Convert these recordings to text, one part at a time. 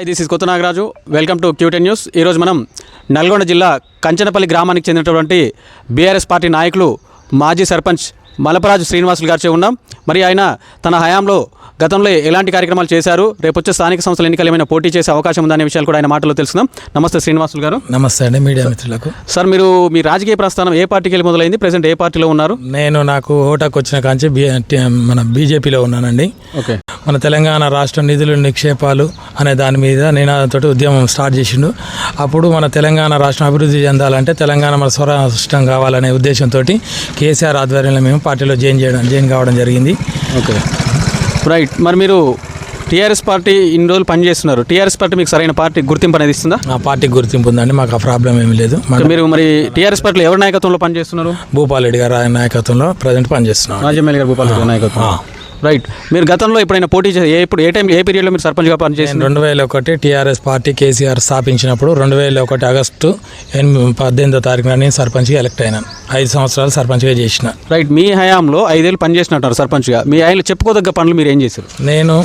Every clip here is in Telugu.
హాయ్, దిస్ ఇస్ కొత్త Nagaraju. Welcome to Q10 news. ఈరోజు మనం నల్గొండ జిల్లా కంచనపల్లి గ్రామానికి చెందినటువంటి బీఆర్ఎస్ పార్టీ నాయకులు మాజీ సర్పంచ్ మలపరాజు శ్రీనివాసులు గారిచే ఉన్నాం. మరి ఆయన తన హయాంలో గతంలో ఎలాంటి కార్యక్రమాలు చేశారు, రేపు వచ్చే స్థానిక సంస్థల ఎన్నికలు ఏమైనా పోటీ చేసే అవకాశం ఉందనే విషయాలు కూడా ఆయన మాటలో తెలుసుకుందాం. నమస్తే శ్రీనివాసులు గారు. నమస్తే అండి మీడియా మిత్రులకు. సార్, మీరు మీ రాజకీయ ప్రస్థానం ఏ పార్టీకి వెళ్ళి మొదలైంది, ప్రెసెంట్ ఏ పార్టీలో ఉన్నారు? నాకు ఓటాకు వచ్చిన కాంచి మన బీజేపీలో ఉన్నానండి. ఓకే. మన తెలంగాణ రాష్ట్ర నిధులు నిక్షేపాలు అనే దాని మీద నినాదంతో ఉద్యమం స్టార్ట్ చేసిండు. అప్పుడు మన తెలంగాణ రాష్ట్రం అభివృద్ధి చెందాలంటే తెలంగాణ మన స్వరాష్ట్రం కావాలనే ఉద్దేశంతో కేసీఆర్ ఆధ్వర్యంలో మేము పార్టీలో జాయిన్ కావడం జరిగింది. Okay, right. మరి మీరు టీఆర్ఎస్ పార్టీ ఇన్ని రోజులు పనిచేస్తున్నారు. టీఆర్ఎస్ పార్టీ మీకు సరైన పార్టీ గుర్తింపు అనేది ఇస్తుందా? ఆ పార్టీకి గుర్తింపు ఉందండి, మాకు ఆ ప్రాబ్లం ఏమీ లేదు. మీరు మరి టీఆర్ఎస్ పార్టీలో ఎవరి నాయకత్వంలో పనిచేస్తున్నారు? భూపాల్ రెడ్డి గారు నాయకత్వంలో ప్రజెంట్ పనిచేస్తున్నాం. రాజమౌళి గారు భూపాల్ రెడ్డి నాయకత్వం. రైట్. మీరు గతంలో ఎప్పుడైనా పోటీ ఏ టైం ఏ పీరియడ్లో మీరు సర్పంచ్గా పనిచేసి? 2001 టీఆర్ఎస్ పార్టీ కేసీఆర్ స్థాపించినప్పుడు 2001 ఆగస్టు 18వ తారీఖున నేను సర్పంచ్గా ఎలక్ట్ అయినాను. 5 సంవత్సరాలు సర్పంచ్గా చేసిన. రైట్. మీ హయాంలో 5 ఏళ్ళు పనిచేసినట్టారు సర్పంచ్గా. మీ ఆయనలో చెప్పుకోదగ్గ పనులు మీరు ఏం చేశారు? నేను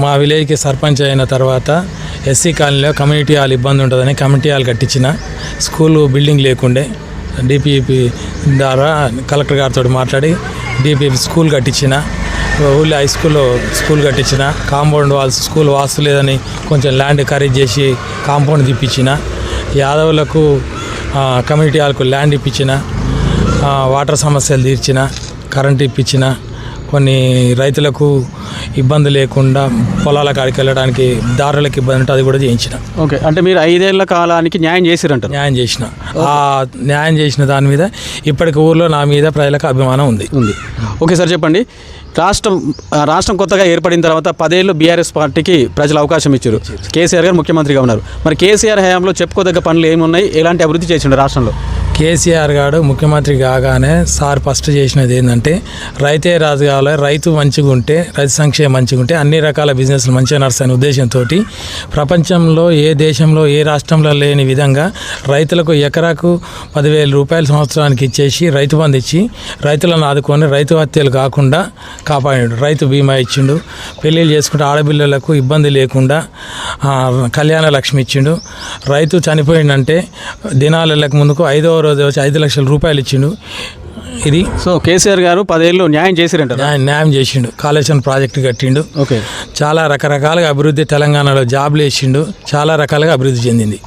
మా విలేజ్కి సర్పంచ్ అయిన తర్వాత ఎస్సీ కాలనీలో కమ్యూనిటీ హాల్ ఇబ్బంది ఉంటుందని కమ్యూనిటీ హాల్ కట్టించిన. స్కూల్ బిల్డింగ్ లేకుండే డిపిపి ద్వారా కలెక్టర్ గారితో మాట్లాడి డిపిపి స్కూల్ కట్టించిన. ఊళ్ళో హై స్కూల్లో స్కూల్ కట్టించిన. కాంపౌండ్ వాల్స్ స్కూల్ వాస్తు లేదని కొంచెం ల్యాండ్ ఖరీదు చేసి కాంపౌండ్ తిప్పించిన. యాదవులకు కమ్యూనిటీ హాల్కు ల్యాండ్ ఇప్పించిన. వాటర్ సమస్యలు తీర్చిన. కరెంట్ ఇప్పించిన. కొన్ని రైతులకు ఇబ్బంది లేకుండా పొలాల కాడికి వెళ్ళడానికి దారులకు ఇబ్బంది ఉంటే అది కూడా చేయించిన. ఓకే. అంటే మీరు 5 ఏళ్ల కాలానికి న్యాయం చేసిరంట? న్యాయం చేసిన. ఆ న్యాయం చేసిన దాని మీద ఇప్పటికి ఊర్లో నా మీద ప్రజలకు అభిమానం ఉంది. ఓకే సార్, చెప్పండి. రాష్ట్రం కొత్తగా ఏర్పడిన తర్వాత 10 ఏళ్ళు బీఆర్ఎస్ పార్టీకి ప్రజలు అవకాశం ఇచ్చారు. కేసీఆర్ గారు ముఖ్యమంత్రిగా ఉన్నారు. మరి కేసీఆర్ హయాంలో చెప్పుకోదగ్గ పనులు ఏమున్నాయి, ఎలాంటి అభివృద్ధి చేసిండు రాష్ట్రంలో? కేసీఆర్ గారు ముఖ్యమంత్రి కాగానే సార్ ఫస్ట్ చేసినది ఏంటంటే రైతే రాజు కావాలి, రైతు మంచిగా ఉంటే, రైతు సంక్షేమం మంచిగా ఉంటే అన్ని రకాల బిజినెస్లు మంచిగా నడుస్తాయనే ఉద్దేశంతో ప్రపంచంలో ఏ దేశంలో ఏ రాష్ట్రంలో లేని విధంగా రైతులకు ఎకరాకు 10,000 రూపాయలు సంవత్సరానికి ఇచ్చేసి రైతు బంధు ఇచ్చి రైతులను ఆదుకొని రైతు హత్యలు కాకుండా కాపాడాడు. రైతు బీమా ఇచ్చిండు. పెళ్ళిళ్ళు చేసుకుంటే ఆడపిల్లలకు ఇబ్బంది లేకుండా కళ్యాణ లక్ష్మి ఇచ్చిండు. రైతు చనిపోయిందంటే దినాలకు ముందుకు 5వ రోజు వచ్చి 5 లక్షల రూపాయలు ఇచ్చిండు. ఇది సో కేసీఆర్ గారు 10 ఏళ్ళు న్యాయం చేసిరంట? న్యాయం చేసిండు. కాళేశ్వరం ప్రాజెక్టు కట్టిండు. ఓకే. చాలా రకరకాలుగా అభివృద్ధి, తెలంగాణలో జాబ్లు వేసిండు. చాలా రకాలుగా అభివృద్ధి చెందింది.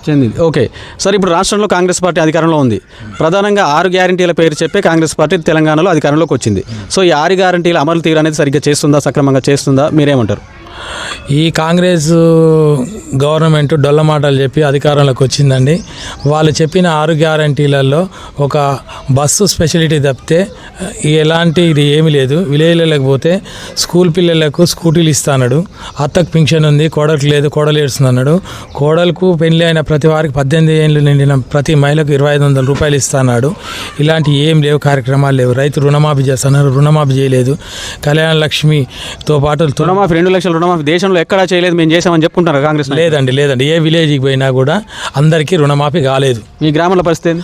ఓకే సార్, ఇప్పుడు రాష్ట్రంలో కాంగ్రెస్ పార్టీ అధికారంలో ఉంది. ప్రధానంగా 6 గ్యారంటీల పేరు చెప్పి కాంగ్రెస్ పార్టీ తెలంగాణలో అధికారంలోకి వచ్చింది. సో ఈ 6 గ్యారంటీల అమలు తీరు అనేది సరిగ్గా చేస్తుందా, సక్రమంగా చేస్తుందా, మీరేమంటారు? ఈ కాంగ్రెస్ గవర్నమెంట్ డొల్ల మాటలు చెప్పి అధికారంలోకి వచ్చిందండి. వాళ్ళు చెప్పిన 6 గ్యారంటీలలో ఒక బస్సు స్పెషాలిటీ తప్పితే ఎలాంటిది ఏమీ లేదు. విలేజ్లకు పోతే స్కూల్ పిల్లలకు స్కూటీలు ఇస్తాడు. అత్తకు పింఛన్ ఉంది, కోడలకు లేదు, కోడలు ఏడుస్తుంది అన్నాడు. కోడలకు పెళ్లి అయిన ప్రతి వారికి 18 ఏళ్ళు నిండిన ప్రతి మహిళకు 2,500 రూపాయలు ఇస్తాడు. ఇలాంటి ఏం లేవు, కార్యక్రమాలు లేవు. రైతు రుణమాఫీ చేస్తున్నారు, రుణమాఫీ చేయలేదు. కళ్యాణ లక్ష్మితో పాటు రుణమాఫీ 2 లక్షల రుణమాఫీ దేశంలో ఎక్కడా చేయలేదు, మేము చేసామని చెప్పుకుంటారు కాంగ్రెస్? లేదండి. ఏ విలేజ్కి పోయినా కూడా అందరికీ రుణమాఫీ కాలేదు. మీ గ్రామంలో పరిస్థితి?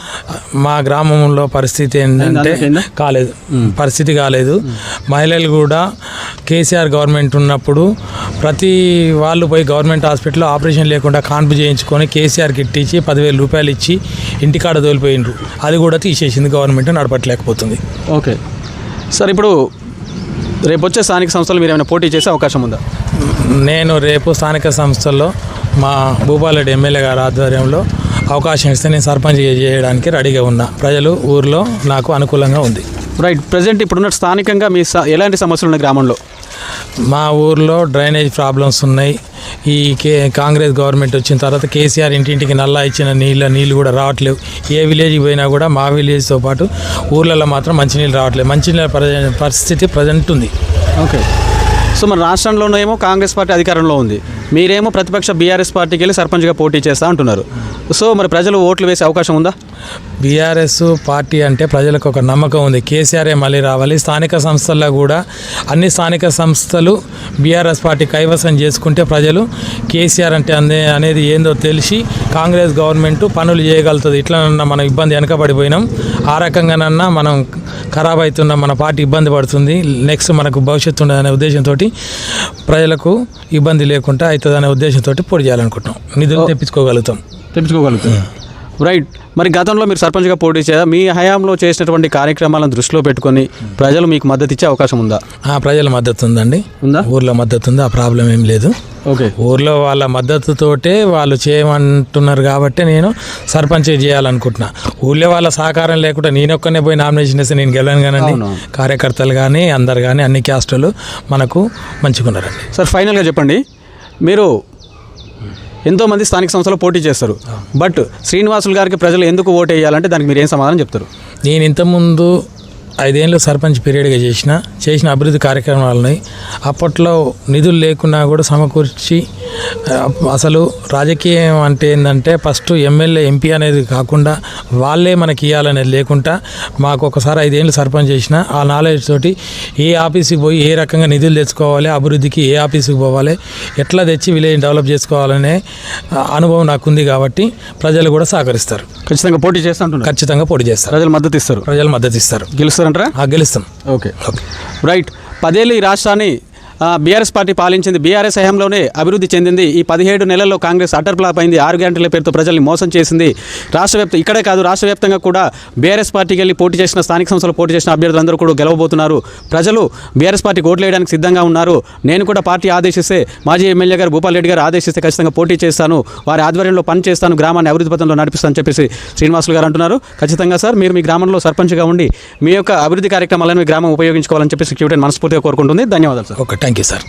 మా గ్రామంలో పరిస్థితి ఏంటంటే పరిస్థితి కాలేదు. మహిళలు కూడా కేసీఆర్ గవర్నమెంట్ ఉన్నప్పుడు ప్రతి వాళ్ళు పోయి గవర్నమెంట్ హాస్పిటల్లో ఆపరేషన్ లేకుండా కాన్పు చేయించుకొని కేసీఆర్ కిట్ ఇచ్చి 10,000 రూపాయలు ఇచ్చి ఇంటికాడ తోలిపోయినరు. అది కూడా తీసేసింది గవర్నమెంట్, నడపట్లేకపోతుంది. ఓకే సార్, ఇప్పుడు రేపు వచ్చే స్థానిక సంస్థలు మీరు ఏమైనా పోటీ చేసే అవకాశం ఉందా? నేను రేపు స్థానిక సంస్థల్లో మా భూపాలరెడ్డి ఎమ్మెల్యే గారి ఆధ్వర్యంలో అవకాశం ఇస్తే నేను సర్పంచ్ చేయడానికి రెడీగా ఉన్నా. ప్రజలు ఊర్లో నాకు అనుకూలంగా ఉంది. రైట్. ప్రజెంట్ ఇప్పుడున్న స్థానికంగా మీ ఎలాంటి సమస్యలు ఉన్నాయి గ్రామంలో? మా ఊర్లో డ్రైనేజ్ ప్రాబ్లమ్స్ ఉన్నాయి. ఈ కాంగ్రెస్ గవర్నమెంట్ వచ్చిన తర్వాత కేసీఆర్ ఇంటింటికి నల్లా ఇచ్చిన నీళ్ళు కూడా రావట్లేవు. ఏ విలేజ్కి పోయినా కూడా మా విలేజ్తో పాటు ఊర్లలో మాత్రం మంచినీళ్ళు రావట్లేదు. మంచినీళ్ళ పరిస్థితి ప్రజెంట్ ఉంది. ఓకే. సో మన రాష్ట్రంలోనేమో కాంగ్రెస్ పార్టీ అధికారంలో ఉంది, మీరేమో ప్రతిపక్ష బీఆర్ఎస్ పార్టీకి వెళ్ళి సర్పంచ్గా పోటీ చేస్తా అంటున్నారు. సో మరి ప్రజలు ఓట్లు వేసే అవకాశం ఉందా? బీఆర్ఎస్ పార్టీ అంటే ప్రజలకు ఒక నమ్మకం ఉంది, కేసీఆరే మళ్ళీ రావాలి. స్థానిక సంస్థల్లో కూడా అన్ని స్థానిక సంస్థలు బీఆర్ఎస్ పార్టీ కైవసం చేసుకుంటే ప్రజలు కేసీఆర్ అంటే అనేది ఏందో తెలిసి కాంగ్రెస్ గవర్నమెంట్ పనులు చేయగలుగుతుంది. ఇట్లనన్నా మనం ఇబ్బంది వెనకబడిపోయినాం, ఆ రకంగానన్నా మనం ఖరాబ్ అవుతున్న మన పార్టీ ఇబ్బంది పడుతుంది, నెక్స్ట్ మనకు భవిష్యత్తు ఉండదనే ఉద్దేశంతో ప్రజలకు ఇబ్బంది లేకుండా అవుతుందనే ఉద్దేశంతో పోటీ చేయాలనుకుంటున్నాం. నిధులు తెప్పించుకోగలుగుతాం. రైట్. మరి గతంలో మీరు సర్పంచ్గా పోటీ చేయాలి, మీ హయాంలో చేసినటువంటి కార్యక్రమాలను దృష్టిలో పెట్టుకొని ప్రజలు మీకు మద్దతు ఇచ్చే అవకాశం ఉందా? ప్రజల మద్దతు ఉందండి, ఉందా? ఊర్లో మద్దతు ఉంది, ఆ ప్రాబ్లం ఏం లేదు. ఓకే. ఊర్లో వాళ్ళ మద్దతుతోటే వాళ్ళు చేయమంటున్నారు కాబట్టి నేను సర్పంచ్ చేయాలనుకుంటున్నా. ఊళ్ళో వాళ్ళ సహకారం లేకుండా నేను ఒక్కనే పోయి నామినేషన్ వేస్తే నేను గెలవను కానండి. కార్యకర్తలు కానీ అందరు కానీ అన్ని క్యాస్టులు మనకు మంచిగున్నారండి. సార్, ఫైనల్గా చెప్పండి, మీరు ఎంతోమంది స్థానిక సంస్థలో పోటీ చేస్తారు, బట్ శ్రీనివాసులు గారికి ప్రజలు ఎందుకు ఓటు వేయాలంటే దానికి మీరు ఏం సమాధానం చెప్తారు? నేను ఇంతకుముందు 5 ఏళ్ళు సర్పంచ్ పీరియడ్గా చేసిన అభివృద్ధి కార్యక్రమాలని అప్పట్లో నిధులు లేకున్నా కూడా సమకూర్చి, అసలు రాజకీయం అంటే ఏంటంటే ఫస్ట్ ఎమ్మెల్యే ఎంపీ అనేది కాకుండా వాళ్ళే మనకి ఇవ్వాలనేది లేకుండా మాకు ఒకసారి 5 ఏళ్ళు సర్పంచ్ చేసిన ఆ నాలెడ్జ్ తోటి ఏ ఆఫీస్కి పోయి ఏ రకంగా నిధులు తెచ్చుకోవాలి, అభివృద్ధికి ఏ ఆఫీస్కి పోవాలి, ఎట్లా తెచ్చి విలేజ్ డెవలప్ చేసుకోవాలనే అనుభవం నాకు ఉంది కాబట్టి ప్రజలు కూడా సహకరిస్తారు. ఖచ్చితంగా పోటీ చేస్తాను. ఖచ్చితంగా పోటీ చేస్తారు. ప్రజలు మద్దతు ఇస్తారు. గెలుస్తారంటారా? గెలుస్తాం. ఓకే. రైట్. 10 ఏళ్ళు ఈ రాష్ట్రాన్ని బీఆర్ఎస్ పార్టీ పాలించింది. బీఆర్ఎస్ హయాంలోనే అభివృద్ధి చెందింది. ఈ 17 నెలల్లో కాంగ్రెస్ అటర్ ఫ్లాప్ అయింది. 6 గ్యారెంటీల పేరుతో ప్రజల్ని మోసం చేసింది. ఇక్కడే కాదు, రాష్ట్ర వ్యాప్తంగా కూడా బీఆర్ఎస్ పార్టీకి వెళ్ళి పోటీ చేసిన స్థానిక సంస్థలు పోటీ చేసిన అభ్యర్థులందరూ కూడా గెలవబోతున్నారు. ప్రజలు బీఆర్ఎస్ పార్టీకి ఓట్లు వేయడానికి సిద్ధంగా ఉన్నారు. నేను కూడా పార్టీ ఆదేశిస్తే, మాజీ ఎమ్మెల్యే గారు భూపాల్ రెడ్డి గారు ఆదేశిస్తే ఖచ్చితంగా పోటీ చేస్తాను, వారి ఆధ్వర్యంలో పని చేస్తాను, గ్రామాన్ని అభివృద్ధి పథంలో నడిపిస్తానని చెప్పేసి శ్రీనివాసులు గారు అంటున్నారు. ఖచ్చితంగా సార్, మీరు మీ గ్రామంలో సర్పంచ్గా ఉండి మీ యొక్క అభివృద్ధి కార్యక్రమాలను మీ గ్రామం ఉపయోగించుకోవాలని చెప్పేసి క్యూటెన్ మనస్ఫూర్తిగా కోరుకుంటుంది. ధన్యవాదాలు sir. Okay, thank you sir.